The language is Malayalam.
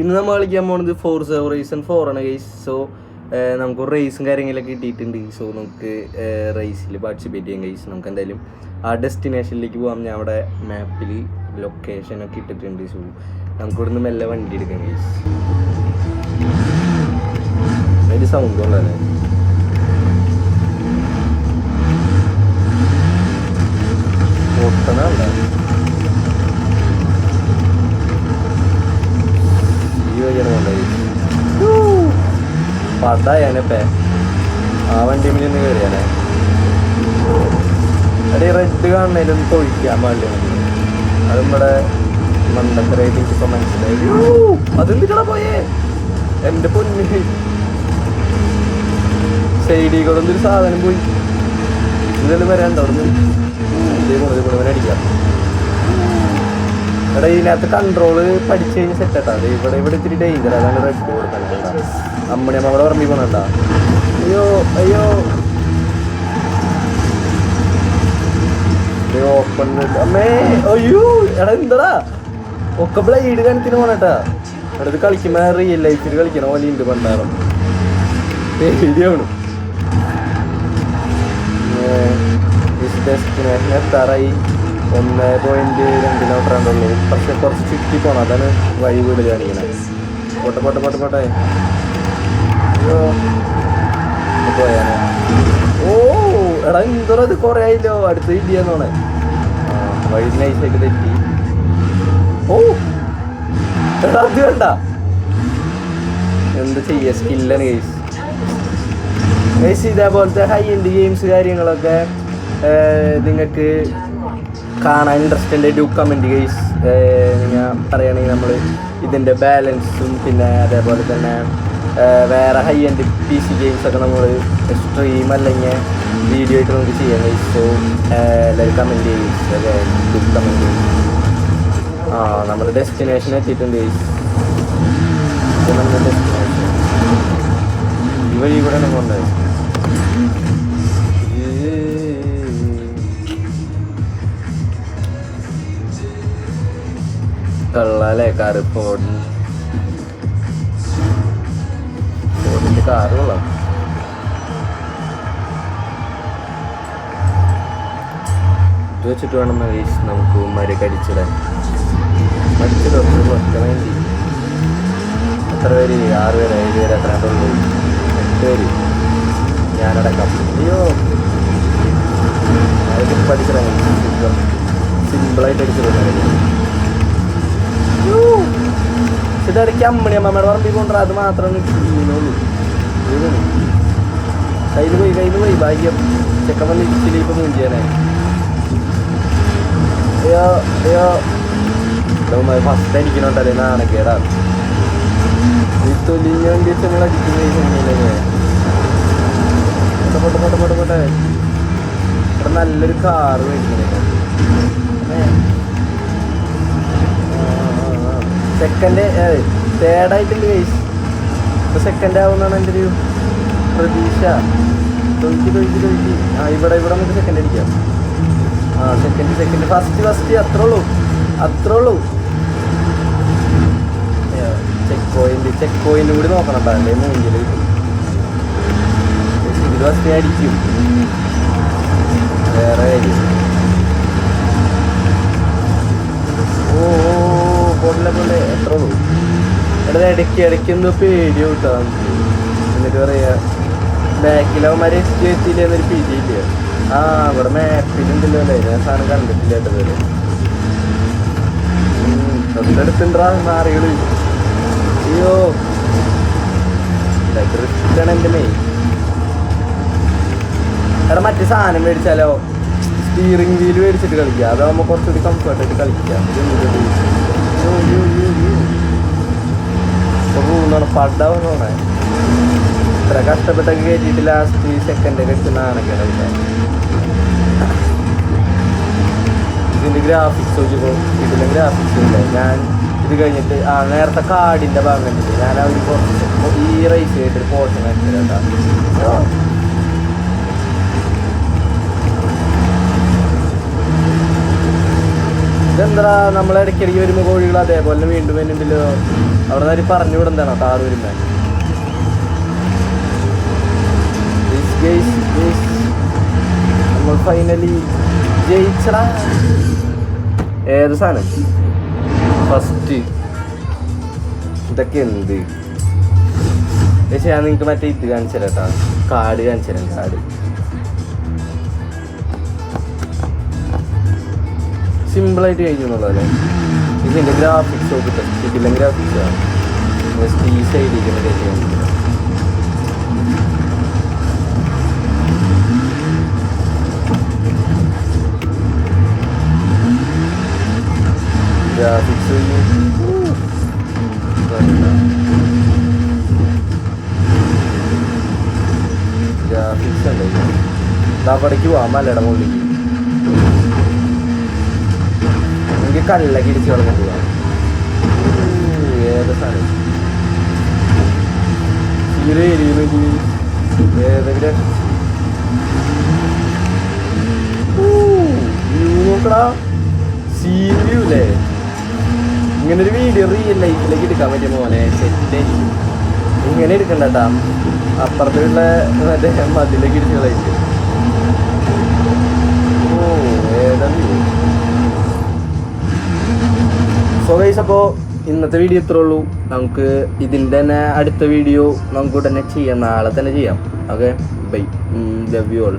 ഇന്ന് നമ്മൾ കളിക്കാൻ പോകുന്നത് ഫോർസ ഹൊറൈസൺ 4 ആണ് ഗൈസ്. സോ നമുക്ക് റേസും കാര്യങ്ങളൊക്കെ കിട്ടിയിട്ടുണ്ട്. സോ നമുക്ക് റേസിൽ പാർട്ടിസിപ്പേറ്റ് ചെയ്യാം ഗൈസ്. നമുക്ക് എന്തായാലും ആ ഡെസ്റ്റിനേഷനിലേക്ക് പോകാം. ഞാൻ അവിടെ മാപ്പിൽ ലൊക്കേഷനൊക്കെ ഇട്ടിട്ടുണ്ട്. സോ നമുക്ക് ഇവിടുന്ന് മെല്ലെ വണ്ടി എടുക്കാം ഗൈസ്. അതിൻ്റെ സൗണ്ട് ഉള്ളതല്ലേ. പൊട്ടണല്ല പട്ടായാനപ്പേ ആ വണ്ടി മുന്നിൽ കയറിയാനേ. അടി റെഡ് കാണുന്നതിലൊന്ന് തൊഴിക്കാൻ പാടില്ല. അത് നമ്മുടെ മണ്ടത്തരായിട്ട് എനിക്കിപ്പോ മനസ്സിലായി. അതെന്തിട്ടാ പോയേ എന്റെ പൊന്നി. സൈഡിൽ കൂടെ എന്തൊരു സാധനം പോയി. ഇതെല്ലാം വരാണ്ടോ അവിടെ നിന്ന് അടിക്കാം. എടാ ഇതിനകത്ത് കൺട്രോള് പഠിച്ചു കഴിഞ്ഞ് സെറ്റാട്ടാ. ഇവിടെ ഇത്തിരി ഡേഞ്ചർ. അതാണ് റെഡ് കൊടുക്കണ്ട. അമ്മണിയമ്മ അവിടെ പറമ്പി പോണണ്ടാ. അയ്യോ അയ്യോ ഓപ്പൺ അമ്മേ. അയ്യോ എടാ എന്താടാ ഒക്കെ ബ്ലൈഡ് കണക്കിന് പോണട്ടാ. എടാ ഇത് കളിക്കുമ്പോ റിയൽ ലൈഫിൽ കളിക്കണ പോലെ ഉണ്ട് പണ്ടാറും. പേടിയാണ്. ഡെസ്റ്റിനേഷൻ എത്താറായി. 1.2 കിലോമീറ്റർ ഉള്ളൂ. പക്ഷെ കുറച്ച് ചുറ്റി പോണം. അതാണ് വഴി വീട് കാണിക്കണേ. പോട്ടെ അയ്യോ പോയാനെ. ഓ എടാ എന്തോ അത് കുറേ ആയില്ലോ. അടുത്ത് ഇല്ലാന്നോണെ. വഴി നൈസായിട്ട് തെറ്റി. ഓ എടാ അത് വേണ്ട. എന്താ ചെയ്യാ, സ്കില്ലാണ് ഗെയ്സ്. ഗെയ്സ് ഇതേപോലത്തെ ഹൈ എൻഡ് ഗെയിംസ് കാര്യങ്ങളൊക്കെ നിങ്ങൾക്ക് കാണാൻ ഇൻട്രസ്റ്റ് ഉണ്ട്. Do comment guys. ഞാൻ പറയുകയാണെങ്കിൽ നമ്മൾ ഇതിൻ്റെ ബാലൻസും പിന്നെ അതേപോലെ തന്നെ വേറെ ഹൈ എൻഡ് PC ഗെയിംസൊക്കെ നമ്മൾ സ്ട്രീം അല്ലെങ്കിൽ വീഡിയോ ആയിട്ട് നമുക്ക് ചെയ്യാം ഗെയ്സ്. സോ എല്ലാവരും കമൻറ്റ് ചെയ്യും. ഡു കമൻറ്റ് ചെയ്യും. നമ്മുടെ ഡെസ്റ്റിനേഷൻ എത്തിയിട്ടുണ്ട് ഗെയ്സ്. ഇത് നമ്മുടെ ഡെസ്റ്റിനേഷൻ. ഈ വഴി ഇവിടെ കൊണ്ടുപോയി. കള്ളാലേ കാറ്. ഫോർഡിൻ്റെ കാറ് കൊള്ളാം. ഇത് വെച്ചിട്ട് വേണം നമുക്ക് മരക്ക് അടിച്ചിടാൻ. വേണ്ടി എത്ര പേര്? 6 പേര് 7 പേര് എത്ര ഉള്ളൂ? 8 പേര് ഞാനടക്കാം. അയ്യോ പഠിച്ചിടാൻ സിമ്പിളായിട്ട് അടിച്ചിടുന്ന. ഇടയ്ക്ക് അമ്മണിയമ്മയുടെ പറമ്പിൽ കൊണ്ടുവരാ. അത് മാത്രമേ ചെയ്യുന്നുള്ളൂ. കയ്യിൽ പോയി ഭാഗ്യം. ചെക്കൻ വന്ന് ഇച്ചിരി ഇപ്പം മുഞ്ചിയാനേ. അയ്യോ അയ്യോ ഫസ്റ്റ് അടിക്കണോണ്ടല്ലേ നാണക്കേടാ. ഈ തൊലിഞ്ഞ വണ്ടി നമ്മൾ അടിക്കുന്നേ. പോട്ടെ ഇവിടെ നല്ലൊരു കാറ് മേടിക്കണേ. സെക്കൻഡ് തേർഡായിട്ടുണ്ട് ഗൈസ്. ഇപ്പോൾ സെക്കൻഡ് ആവുമെന്നാണ് എൻ്റെ ഒരു പ്രതീക്ഷ. തൊഴിച്ച് ഇവിടെ നമുക്ക് സെക്കൻഡ് അടിക്കാം. സെക്കൻഡ് ഫസ്റ്റ് അത്രേ ഉള്ളൂ. ചെക്ക് പോയിന്റ് കൂടി നോക്കണം കേട്ടോ. അല്ലേ മൂഞ്ചിൽ ഇത് ഫസ്റ്റ് അടിക്കും. വേറെ കാര്യം. പോലെ എത്ര ഉള്ളൂ. എടാ ഇടയ്ക്കെന്തോ പേടി കൂട്ടാം. എന്നിട്ട് പറയാ ബാക്കിലവന്മാരെ എത്തിയില്ല എന്നൊരു പിടിയില്ല. ഇവിടെ മാപ്പിലുണ്ടല്ലോ അല്ലേ. ഞാൻ സാധനം കണ്ടിട്ടില്ല കേട്ടത്. തൊട്ടടുത്തുണ്ടാ നാറികള്. അയ്യോ റിസ്ക്കാണ് എൻ്റെ മെയിൻ. എടാ മറ്റേ സാധനം മേടിച്ചാലോ? സ്റ്റിയറിംഗ് വീല് മേടിച്ചിട്ട് കളിക്കുക. അതാകുമ്പോൾ കുറച്ചുകൂടി കംഫർട്ടായിട്ട് കളിക്കാം. പടാവുന്നോണേ. ഇത്ര കഷ്ടപ്പെട്ടൊക്കെ കയറ്റിയിട്ട് ലാസ്റ്റ് സെക്കൻഡൊക്കെ എടുക്കുന്നതാണൊക്കെ. ഇതിൻ്റെ ഗ്രാഫിക്സ് നോക്കിയപ്പോൾ ഇതിൻ്റെ ഗ്രാഫിക്സ് ഇല്ല. ഞാൻ ഇത് കഴിഞ്ഞിട്ട് നേരത്തെ കാടിൻ്റെ ഭാഗം കണ്ടിട്ട് ഞാൻ അവർ കുറച്ച് ഈ റേസ് ചെയ്തിട്ട് പോർഷൻ എടുത്തിട്ടാ. ഇതെന്താ നമ്മളിടയ്ക്കിടയ്ക്ക് വരുമ്പോൾ കോഴികൾ അതേപോലെ വീണ്ടും വരുന്നുണ്ടല്ലോ. അവിടെ നിന്ന് പറഞ്ഞു വിടുന്നതാണോ കാറ് വരുമ്പോൾ? നമ്മൾ ഫൈനലി ജയിച്ചടാ. ഏത് സാധനം ഫസ്റ്റ്? ഇതൊക്കെ എന്ത്? പക്ഷേ ഞാൻ നിങ്ങൾക്ക് മറ്റേ ഇത് കാണിച്ചു തരാം കേട്ടോ, കാർഡ് കാണിച്ചു തരാം. കാർഡ് സിമ്പിളായിട്ട് കഴിഞ്ഞു എന്നുള്ളതല്ലേ. ഇതിൻ്റെ ഗ്രാഫിക്സ് നോക്കിട്ട് ഇതിലെ ഗ്രാഫിക്സാണ് ഈ സൈഡിലേക്ക് ഗ്രാഫിക്സ് ഗ്രാഫിക്സ് ഉണ്ട്. അവിടേക്ക് പോവാം മലയുടെ മുകളിലേക്ക്. എനിക്ക് കല്ലൊക്കെ ഇടിച്ച് കളഞ്ഞിട്ട് പോവാം. ഏത് സാധനം ഏതെങ്കിലും നോക്കടാ. സീൻ വ്യൂ അല്ലേ? ഇങ്ങനൊരു വീഡിയോ റിയൽ ലൈഫിലേക്ക് എടുക്കാൻ പറ്റിയ മോനെ സെറ്റായിരിക്കും. ഇങ്ങനെ എടുക്കണ്ടട്ടാ, അപ്പുറത്തുള്ള മറ്റേ മതിലേക്ക് ഇടിച്ച് കളയിട്ട്. ഓ ഏതാ വ്യൂ. സോ ഗൈസ്, അപ്പോൾ ഇന്നത്തെ വീഡിയോ ഇത്രേ ഉള്ളൂ. നമുക്ക് ഇതിൻ്റെ തന്നെ അടുത്ത വീഡിയോ നമുക്ക് ഉടനെ ചെയ്യാം, നാളെ തന്നെ ചെയ്യാം. Okay, bye, love you all.